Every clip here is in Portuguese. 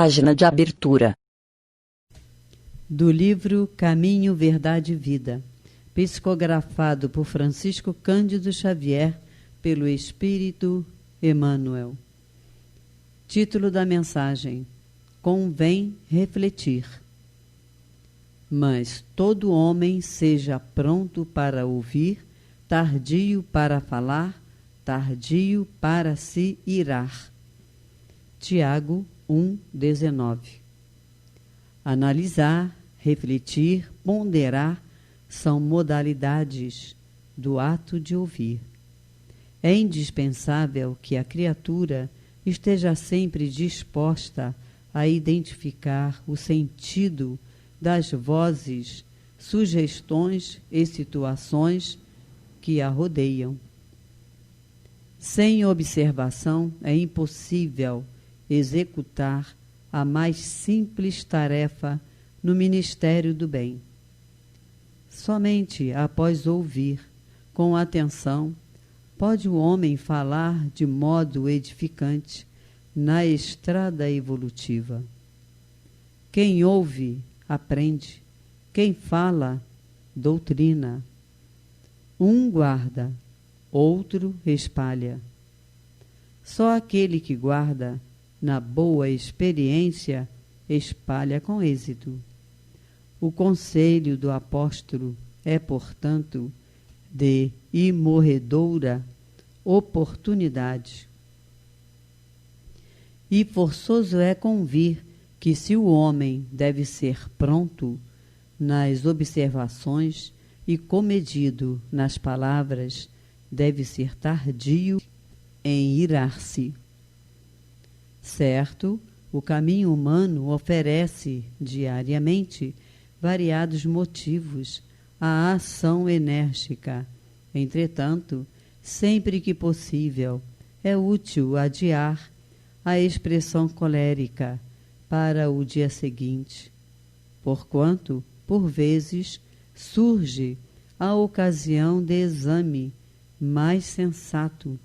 página de abertura. Do livro Caminho, Verdade e Vida, psicografado por Francisco Cândido Xavier, pelo Espírito Emmanuel. Título da mensagem: Convém refletir. Mas todo homem seja pronto para ouvir, tardio para falar, tardio para se irar. Tiago 1,19. Analisar, refletir, ponderar são modalidades do ato de ouvir. É indispensável que a criatura esteja sempre disposta a identificar o sentido das vozes, sugestões e situações que a rodeiam. Sem observação é impossível executar a mais simples tarefa no ministério do bem. Somente após ouvir com atenção pode o homem falar de modo edificante na estrada evolutiva. Quem ouve, aprende. Quem fala, doutrina. Um guarda, outro espalha. Só aquele que guarda, na boa experiência, espalha com êxito. O conselho do apóstolo é, portanto, de imorredoura oportunidade. E forçoso é convir que, se o homem deve ser pronto nas observações e comedido nas palavras, deve ser tardio em irar-se. Certo, o caminho humano oferece diariamente variados motivos à ação enérgica. Entretanto, sempre que possível, é útil adiar a expressão colérica para o dia seguinte, porquanto, por vezes, surge a ocasião de exame mais sensato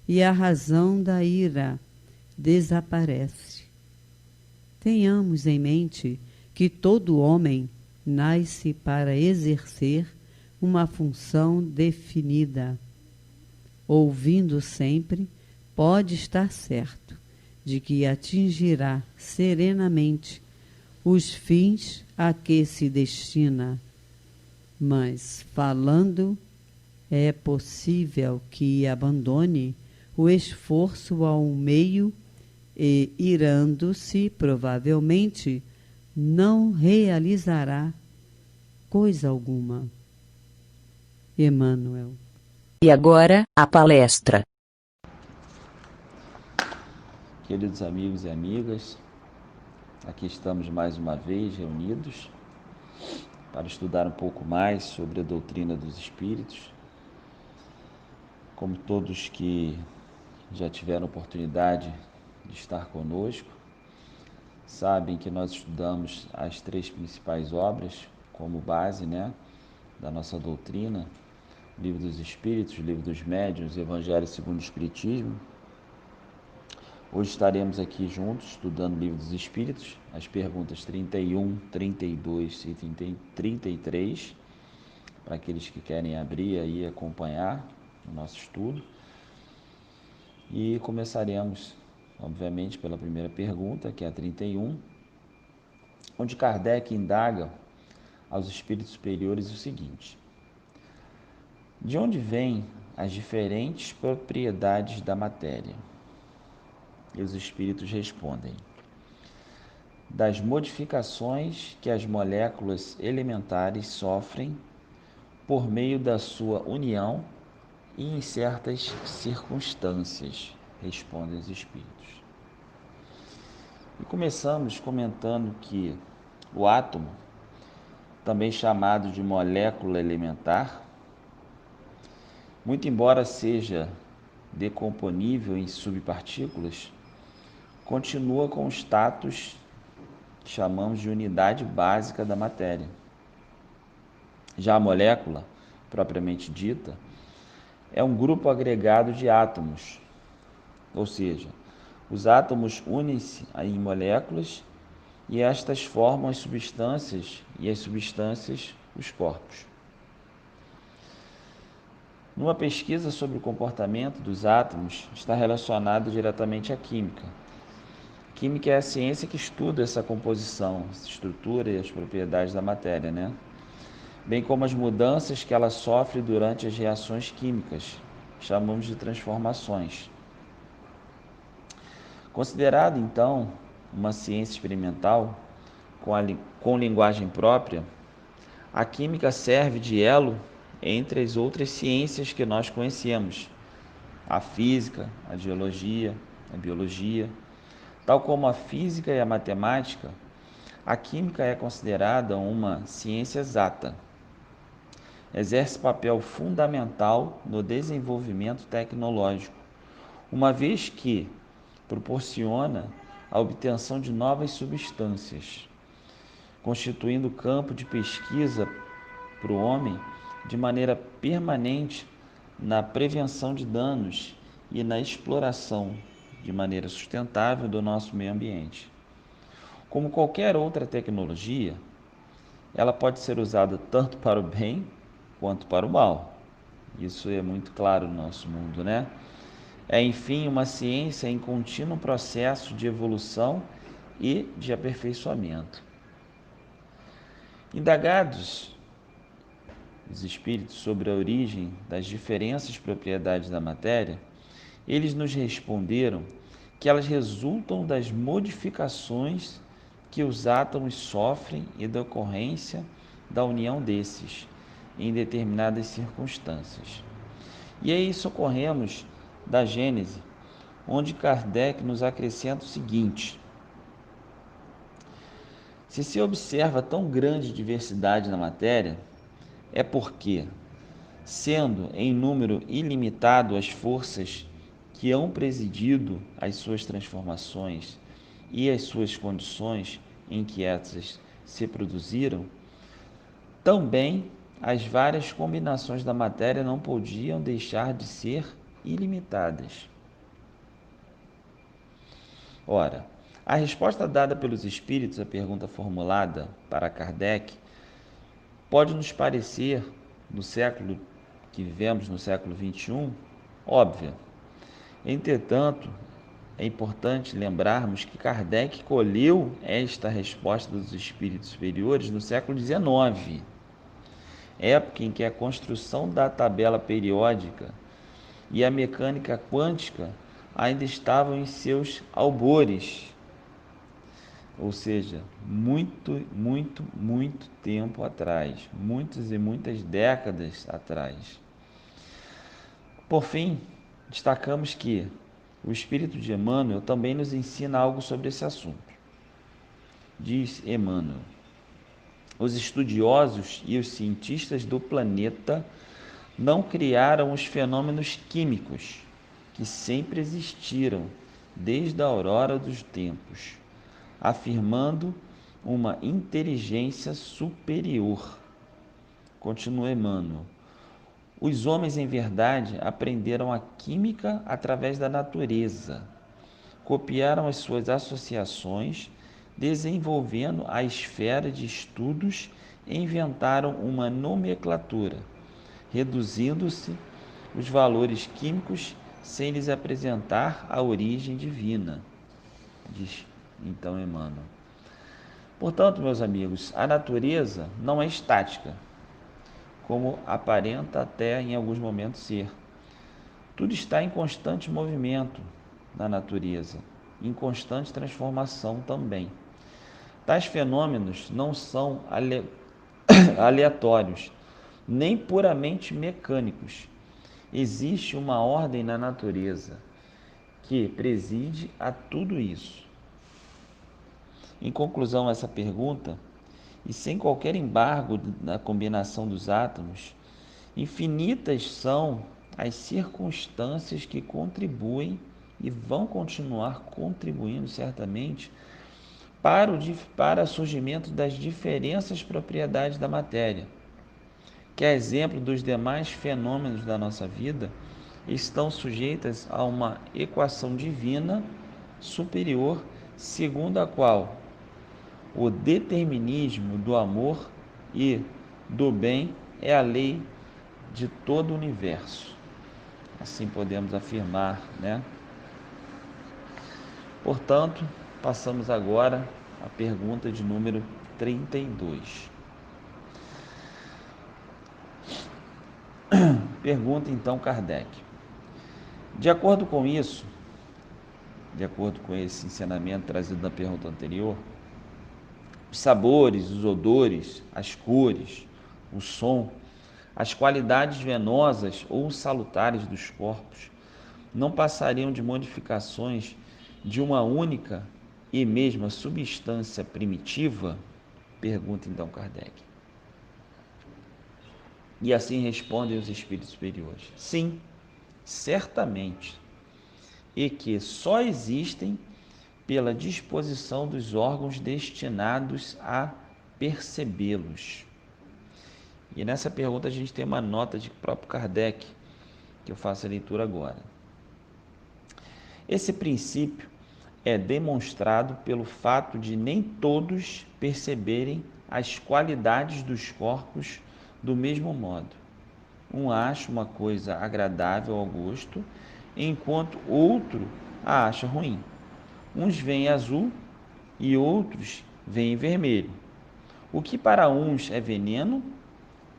e a razão da ira desaparece. Tenhamos em mente que todo homem nasce para exercer uma função definida. Ouvindo sempre, pode estar certo de que atingirá serenamente os fins a que se destina. Mas, falando, é possível que abandone o esforço ao meio e, irando-se, provavelmente, não realizará coisa alguma. Emmanuel. E agora, a palestra. Queridos amigos e amigas, aqui estamos mais uma vez reunidos para estudar um pouco mais sobre a doutrina dos Espíritos. Como todos que já tiveram oportunidade de estar conosco, sabem que nós estudamos as 3 principais obras como base, da nossa doutrina: Livro dos Espíritos, Livro dos Médiuns, Evangelho segundo o Espiritismo. Hoje estaremos aqui juntos estudando o Livro dos Espíritos, as perguntas 31, 32 e 33, para aqueles que querem abrir aí e acompanhar o nosso estudo. E começaremos, obviamente, pela primeira pergunta, que é a 31, onde Kardec indaga aos espíritos superiores o seguinte: de onde vêm as diferentes propriedades da matéria? E os espíritos respondem: das modificações que as moléculas elementares sofrem por meio da sua união e em certas circunstâncias, respondem os espíritos. E começamos comentando que o átomo, também chamado de molécula elementar, muito embora seja decomponível em subpartículas, continua com o status que chamamos de unidade básica da matéria. Já a molécula, propriamente dita, é um grupo agregado de átomos, ou seja, Os átomos unem-se em moléculas e estas formam as substâncias, e as substâncias os corpos. Numa pesquisa sobre o comportamento dos átomos, está relacionado diretamente à química. Química é a ciência que estuda essa composição, essa estrutura e as propriedades da matéria, né? Bem como as mudanças que ela sofre durante as reações químicas, chamamos de transformações. Considerado, então, uma ciência experimental com linguagem própria, a química serve de elo entre as outras ciências que nós conhecemos, a física, a geologia, a biologia. Tal como a física e a matemática, a química é considerada uma ciência exata. Exerce papel fundamental no desenvolvimento tecnológico, uma vez que proporciona a obtenção de novas substâncias, constituindo campo de pesquisa para o homem de maneira permanente na prevenção de danos e na exploração de maneira sustentável do nosso meio ambiente. Como qualquer outra tecnologia, ela pode ser usada tanto para o bem quanto para o mal. Isso é muito claro no nosso mundo, né? É, enfim, uma ciência em contínuo processo de evolução e de aperfeiçoamento. Indagados os espíritos sobre a origem das diferentes propriedades da matéria, eles nos responderam que elas resultam das modificações que os átomos sofrem e da ocorrência da união desses em determinadas circunstâncias. E aí socorremos da Gênese, onde Kardec nos acrescenta o seguinte: se se observa tão grande diversidade na matéria, é porque, sendo em número ilimitado as forças que hão presidido as suas transformações e as suas condições em que essas se produziram, também as várias combinações da matéria não podiam deixar de ser ilimitadas. Ora, a resposta dada pelos espíritos à pergunta formulada para Kardec pode nos parecer, no século que vivemos, no século XXI, óbvia. Entretanto, é importante lembrarmos que Kardec colheu esta resposta dos espíritos superiores no século XIX, época em que a construção da tabela periódica e a mecânica quântica ainda estavam em seus albores, ou seja, muito tempo atrás, muitas e muitas décadas atrás. Por fim, destacamos que o Espírito de Emmanuel também nos ensina algo sobre esse assunto. Diz Emmanuel: os estudiosos e os cientistas do planeta não criaram os fenômenos químicos que sempre existiram desde a aurora dos tempos, afirmando uma inteligência superior. Continua Emmanuel: os homens, em verdade, aprenderam a química através da natureza, copiaram as suas associações, desenvolvendo a esfera de estudos e inventaram uma nomenclatura, reduzindo-se os valores químicos sem lhes apresentar a origem divina, diz então Emmanuel. Portanto, meus amigos, a natureza não é estática, como aparenta até em alguns momentos ser. Tudo está em constante movimento na natureza, em constante transformação também. Tais fenômenos não são aleatórios, nem puramente mecânicos. Existe uma ordem na natureza que preside a tudo isso. Em conclusão a essa pergunta, e sem qualquer embargo na combinação dos átomos, infinitas são as circunstâncias que contribuem e vão continuar contribuindo certamente para o surgimento das diferentes propriedades da matéria, que, a exemplo dos demais fenômenos da nossa vida, estão sujeitas a uma equação divina superior, segundo a qual o determinismo do amor e do bem é a lei de todo o universo. Assim podemos afirmar, né? Portanto, passamos agora à pergunta de número 32. Pergunta então Kardec. De acordo com isso, de acordo com esse ensinamento trazido na pergunta anterior, os sabores, os odores, as cores, o som, as qualidades venosas ou salutares dos corpos não passariam de modificações de uma única e mesma substância primitiva? Pergunta então Kardec. E assim respondem os espíritos superiores: sim, certamente, e que só existem pela disposição dos órgãos destinados a percebê-los. E nessa pergunta a gente tem uma nota de próprio Kardec, que eu faço a leitura agora. Esse princípio é demonstrado pelo fato de nem todos perceberem as qualidades dos corpos do mesmo modo. Um acha uma coisa agradável ao gosto, enquanto outro a acha ruim. Uns veem azul e outros veem vermelho. O que para uns é veneno,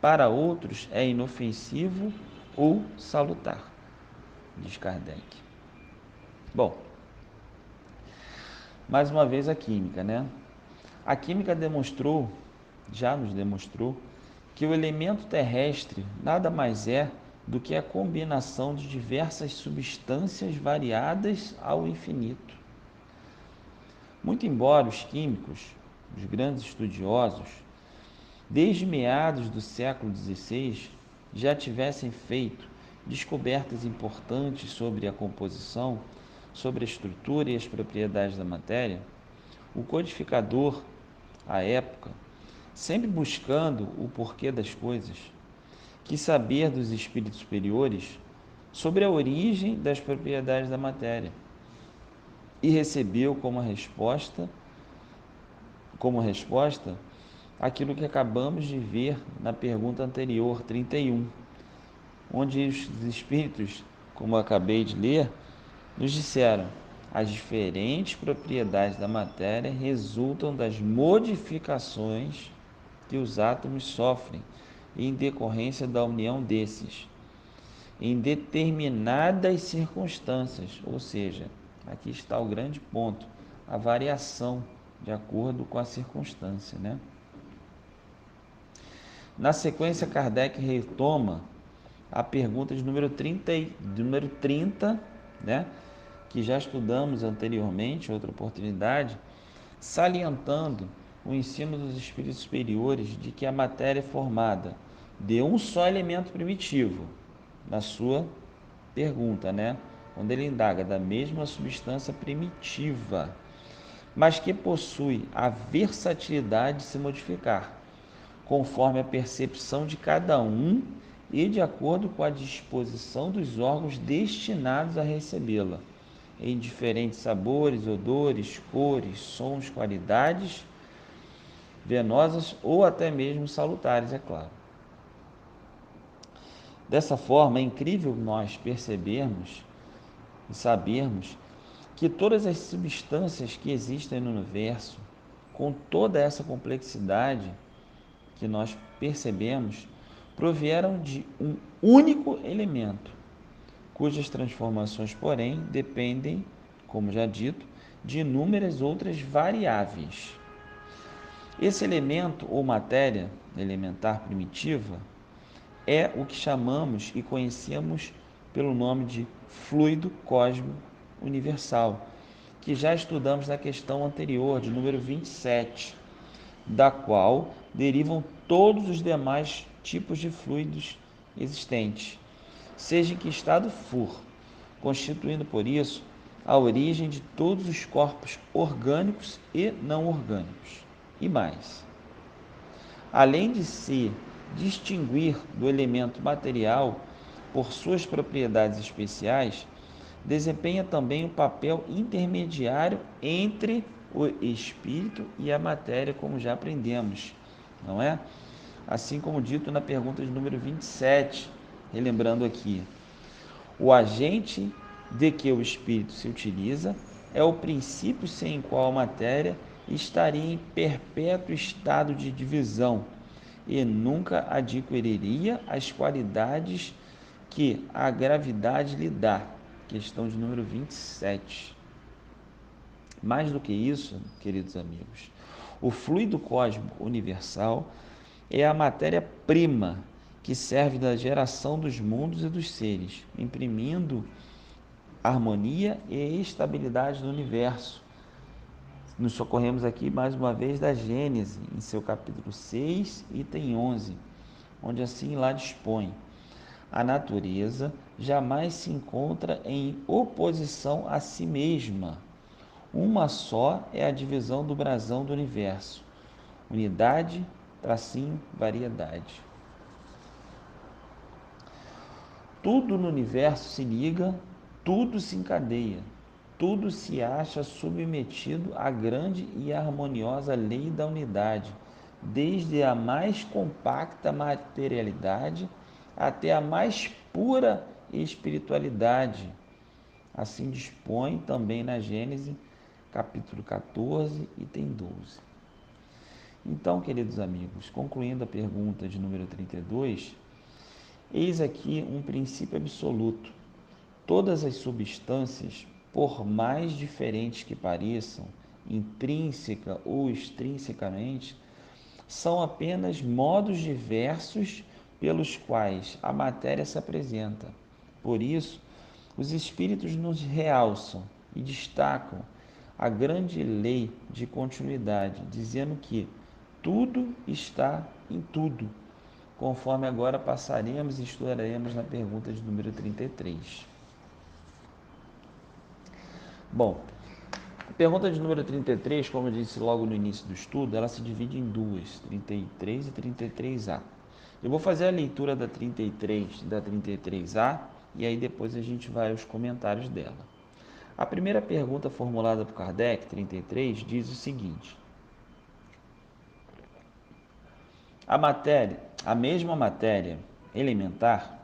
para outros é inofensivo ou salutar, diz Kardec. Bom, mais uma vez a química, né? A química já nos demonstrou, que o elemento terrestre nada mais é do que a combinação de diversas substâncias variadas ao infinito. Muito embora os químicos, os grandes estudiosos, desde meados do século XVI, já tivessem feito descobertas importantes sobre a composição, sobre a estrutura e as propriedades da matéria, o codificador, à época, sempre buscando o porquê das coisas, quis saber dos espíritos superiores sobre a origem das propriedades da matéria e recebeu como resposta aquilo que acabamos de ver na pergunta anterior, 31, onde os espíritos, como eu acabei de ler, nos disseram: as diferentes propriedades da matéria resultam das modificações que os átomos sofrem em decorrência da união desses, em determinadas circunstâncias. Ou seja, aqui está o grande ponto, a variação de acordo com a circunstância, né? Na sequência, Kardec retoma a pergunta de número 30, né? Que já estudamos anteriormente, em outra oportunidade, salientando o ensino dos espíritos superiores de que a matéria é formada de um só elemento primitivo, na sua pergunta, né? Quando ele indaga da mesma substância primitiva, mas que possui a versatilidade de se modificar, conforme a percepção de cada um e de acordo com a disposição dos órgãos destinados a recebê-la, em diferentes sabores, odores, cores, sons, qualidades venosas ou até mesmo salutares, é claro. Dessa forma, é incrível nós percebermos e sabermos que todas as substâncias que existem no universo, com toda essa complexidade que nós percebemos, provieram de um único elemento, cujas transformações, porém, dependem, como já dito, de inúmeras outras variáveis. Esse elemento ou matéria elementar primitiva é o que chamamos e conhecemos pelo nome de fluido cósmico universal, que já estudamos na questão anterior, de número 27, da qual derivam todos os demais tipos de fluidos existentes, seja em que estado for, constituindo por isso a origem de todos os corpos orgânicos e não orgânicos. E mais, além de se distinguir do elemento material por suas propriedades especiais, desempenha também um papel intermediário entre o espírito e a matéria, como já aprendemos, não é? Assim como dito na pergunta de número 27, relembrando aqui, o agente de que o espírito se utiliza é o princípio sem o qual a matéria estaria em perpétuo estado de divisão e nunca adquiriria as qualidades que a gravidade lhe dá. Questão de número 27. Mais do que isso, queridos amigos, o fluido cósmico universal é a matéria-prima que serve da geração dos mundos e dos seres, imprimindo harmonia e estabilidade no universo. Nos socorremos aqui mais uma vez da Gênese, em seu capítulo 6, item 11, onde assim lá dispõe: a natureza jamais se encontra em oposição a si mesma. Uma só é a divisão do brasão do universo: unidade, tracinho, variedade. Tudo no universo se liga, tudo se encadeia, tudo se acha submetido à grande e harmoniosa lei da unidade, desde a mais compacta materialidade até a mais pura espiritualidade. Assim dispõe também na Gênese, capítulo 14, item 12. Então, queridos amigos, concluindo a pergunta de número 32, eis aqui um princípio absoluto. Todas as substâncias, por mais diferentes que pareçam, intrínseca ou extrinsecamente, são apenas modos diversos pelos quais a matéria se apresenta. Por isso, os espíritos nos realçam e destacam a grande lei de continuidade, dizendo que tudo está em tudo, conforme agora passaremos e estudaremos na pergunta de número 33. Bom, a pergunta de número 33, como eu disse logo no início do estudo, ela se divide em duas, 33 e 33A. Eu vou fazer a leitura da 33 e da 33A e aí depois a gente vai aos comentários dela. A primeira pergunta formulada por Kardec, 33, diz o seguinte: a mesma matéria elementar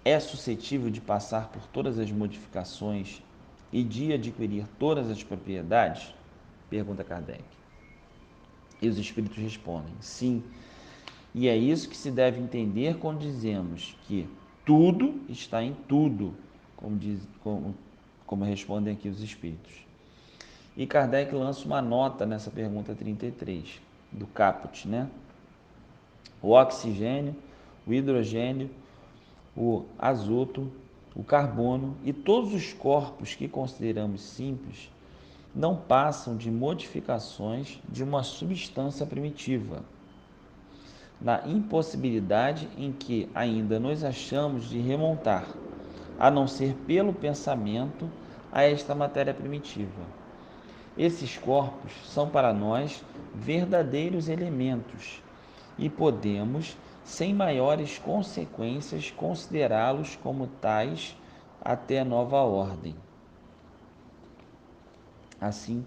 é suscetível de passar por todas as modificações e de adquirir todas as propriedades? Pergunta Kardec. E os espíritos respondem: sim. E é isso que se deve entender quando dizemos que tudo está em tudo, como respondem aqui os espíritos. E Kardec lança uma nota nessa pergunta 33, do caput, né? O oxigênio, o hidrogênio, o azoto, o carbono e todos os corpos que consideramos simples não passam de modificações de uma substância primitiva, na impossibilidade em que ainda nos achamos de remontar, a não ser pelo pensamento, a esta matéria primitiva. Esses corpos são para nós verdadeiros elementos e podemos, sem maiores consequências, considerá-los como tais até nova ordem. Assim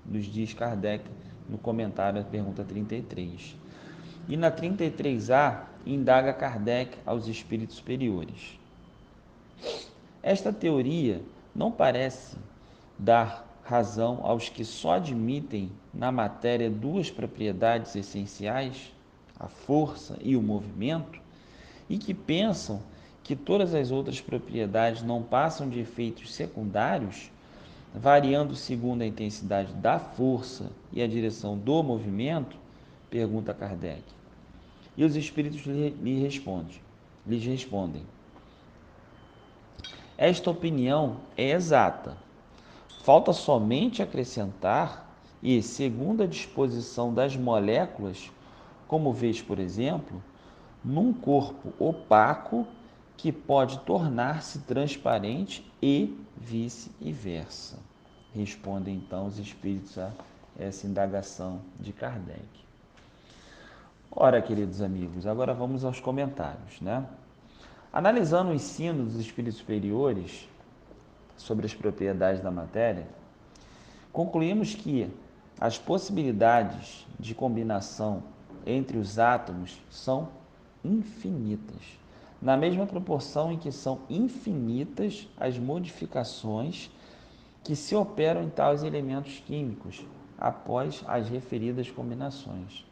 nos diz Kardec no comentário da pergunta 33. E na 33A, indaga Kardec aos espíritos superiores: esta teoria não parece dar razão aos que só admitem na matéria duas propriedades essenciais, a força e o movimento, e que pensam que todas as outras propriedades não passam de efeitos secundários, variando segundo a intensidade da força e a direção do movimento? Pergunta Kardec. E os espíritos lhes respondem: esta opinião é exata. Falta somente acrescentar e, segundo a disposição das moléculas, como vês, por exemplo, num corpo opaco que pode tornar-se transparente e vice-versa. Respondem então os espíritos a essa indagação de Kardec. Ora, queridos amigos, agora vamos aos comentários, né? Analisando o ensino dos espíritos superiores, sobre as propriedades da matéria, concluímos que as possibilidades de combinação entre os átomos são infinitas, na mesma proporção em que são infinitas as modificações que se operam em tais elementos químicos após as referidas combinações.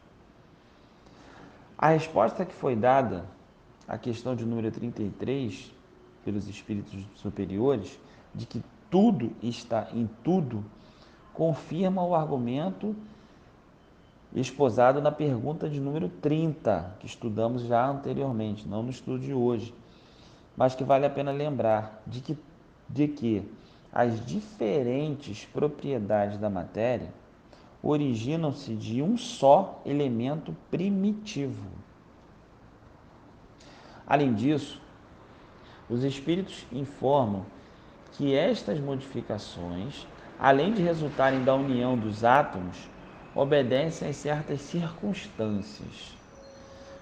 A resposta que foi dada à questão de número 33 pelos espíritos superiores, de que tudo está em tudo, confirma o argumento esposado na pergunta de número 30, que estudamos já anteriormente, não no estudo de hoje, mas que vale a pena lembrar de que as diferentes propriedades da matéria originam-se de um só elemento primitivo. Além disso, os espíritos informam que estas modificações, além de resultarem da união dos átomos, obedecem a certas circunstâncias.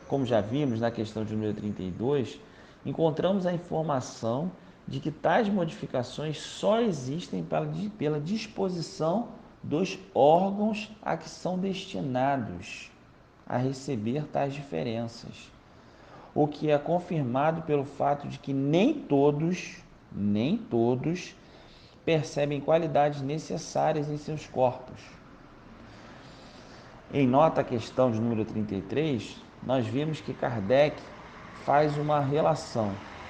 Como já vimos na questão de número 32, encontramos a informação de que tais modificações só existem pela disposição dos órgãos a que são destinados a receber tais diferenças, o que é confirmado pelo fato de que nem todos percebem qualidades necessárias em seus corpos. Em nota à questão de número 33, nós vimos que Kardec faz uma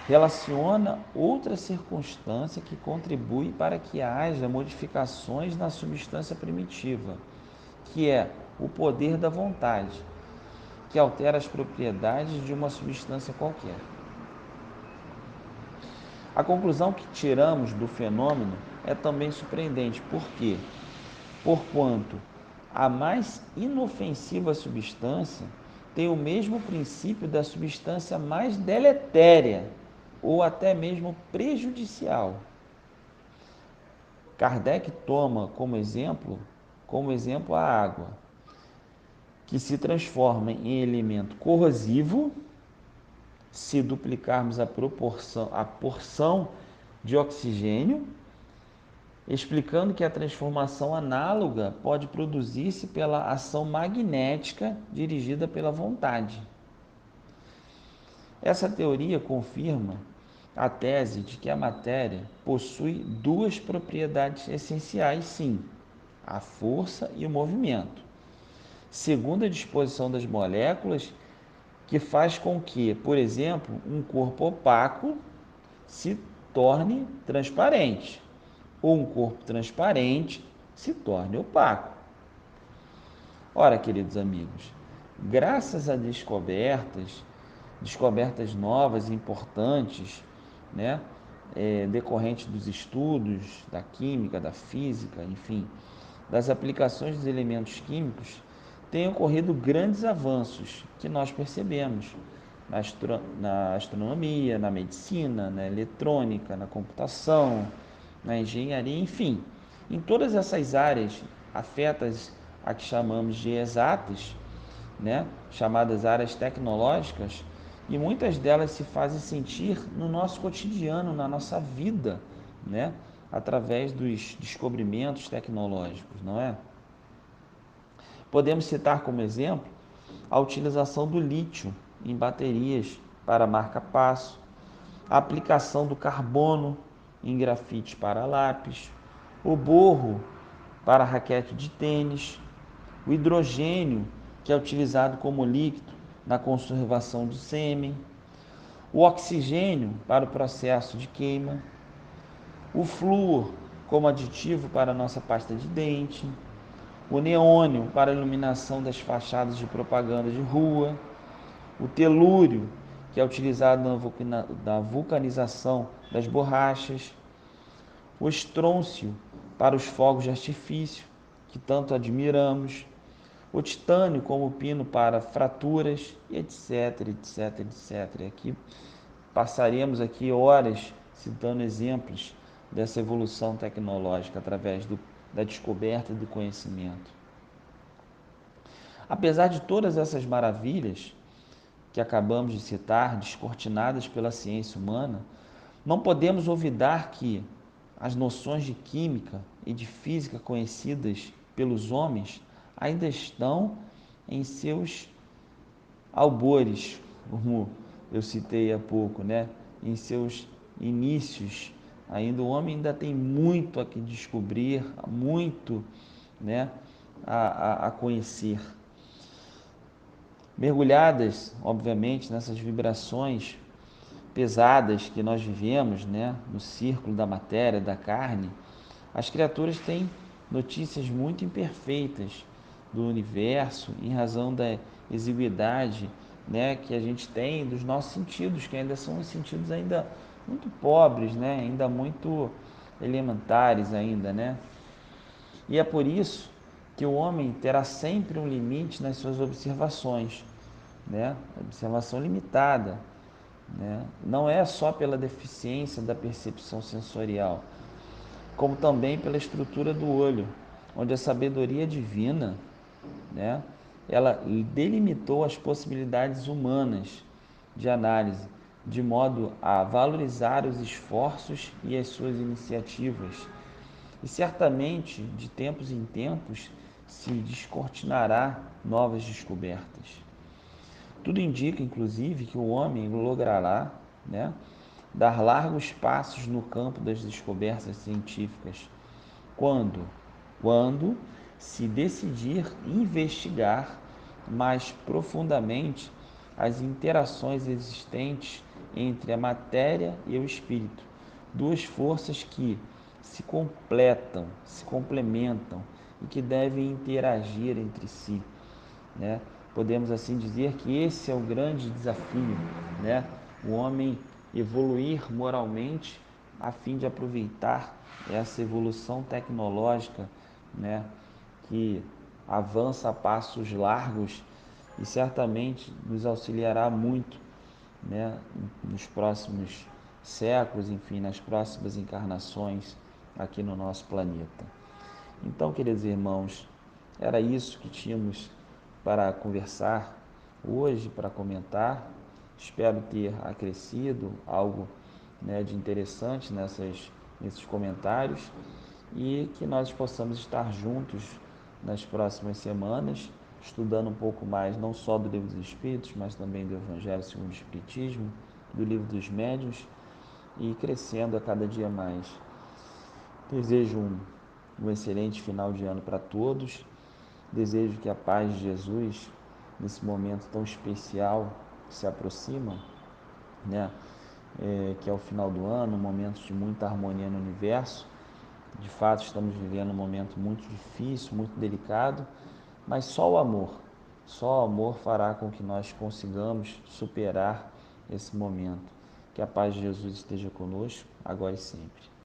relaciona outra circunstância que contribui para que haja modificações na substância primitiva, que é o poder da vontade, que altera as propriedades de uma substância qualquer. A conclusão que tiramos do fenômeno é também surpreendente, porquanto a mais inofensiva substância tem o mesmo princípio da substância mais deletéria ou até mesmo prejudicial. Kardec toma como exemplo a água, que se transforma em elemento corrosivo se duplicarmos a porção de oxigênio, explicando que a transformação análoga pode produzir-se pela ação magnética dirigida pela vontade. Essa teoria confirma a tese de que a matéria possui duas propriedades essenciais, sim, a força e o movimento, segundo a disposição das moléculas, que faz com que, por exemplo, um corpo opaco se torne transparente, ou um corpo transparente se torne opaco. Ora, queridos amigos, graças a descobertas novas e importantes, decorrentes dos estudos da química, da física, enfim, das aplicações dos elementos químicos, têm ocorrido grandes avanços que nós percebemos na astronomia, na medicina, na eletrônica, na computação, na engenharia, enfim, em todas essas áreas afetas a que chamamos de exatas, chamadas áreas tecnológicas, e muitas delas se fazem sentir no nosso cotidiano, na nossa vida, através dos descobrimentos tecnológicos, não é? Podemos citar como exemplo a utilização do lítio em baterias para marca-passo, a aplicação do carbono em grafite para lápis, o borro para raquete de tênis, o hidrogênio, que é utilizado como líquido na conservação do sêmen, o oxigênio para o processo de queima, o flúor como aditivo para a nossa pasta de dente, o neônio para a iluminação das fachadas de propaganda de rua, o telúrio, que é utilizado na vulcanização das borrachas, o estrôncio para os fogos de artifício, que tanto admiramos, o titânio como pino para fraturas, etc, etc, etc. Aqui passaremos horas citando exemplos dessa evolução tecnológica através da descoberta do conhecimento. Apesar de todas essas maravilhas que acabamos de citar, descortinadas pela ciência humana, não podemos olvidar que as noções de química e de física conhecidas pelos homens ainda estão em seus albores, como eu citei há pouco, né? Em seus inícios. Ainda o homem ainda tem muito a que descobrir, muito, né, a conhecer. Mergulhadas, obviamente, nessas vibrações pesadas que nós vivemos, né, no círculo da matéria, da carne, as criaturas têm notícias muito imperfeitas do universo em razão da exiguidade, né, que a gente tem dos nossos sentidos, que ainda são sentidos ainda muito pobres, né, ainda muito elementares ainda, né? E é por isso que o homem terá sempre um limite nas suas observações, né? Observação limitada, né? Não é só pela deficiência da percepção sensorial, como também pela estrutura do olho, onde a sabedoria divina, né, ela delimitou as possibilidades humanas de análise, de modo a valorizar os esforços e as suas iniciativas. E certamente, de tempos em tempos, se descortinará novas descobertas. Tudo indica, inclusive, que o homem logrará, né, dar largos passos no campo das descobertas científicas. Quando? Quando se decidir investigar mais profundamente as interações existentes entre a matéria e o espírito, duas forças que se completam, se complementam e que devem interagir entre si, né? Podemos assim dizer que esse é o grande desafio, né? O homem evoluir moralmente a fim de aproveitar essa evolução tecnológica, né, que avança a passos largos e certamente nos auxiliará muito, né, nos próximos séculos, enfim, nas próximas encarnações aqui no nosso planeta. Então, queridos irmãos, era isso que tínhamos para conversar hoje, para comentar. Espero ter acrescido algo, né, de interessante nesses comentários e que nós possamos estar juntos nas próximas semanas, estudando um pouco mais não só do Livro dos Espíritos, mas também do Evangelho segundo o Espiritismo, do Livro dos Médiuns e crescendo a cada dia mais. Desejo um excelente final de ano para todos. Desejo que a paz de Jesus, nesse momento tão especial que se aproxima, né, que é o final do ano, um momento de muita harmonia no universo. De fato, estamos vivendo um momento muito difícil, muito delicado, mas só o amor fará com que nós consigamos superar esse momento. Que a paz de Jesus esteja conosco, agora e sempre.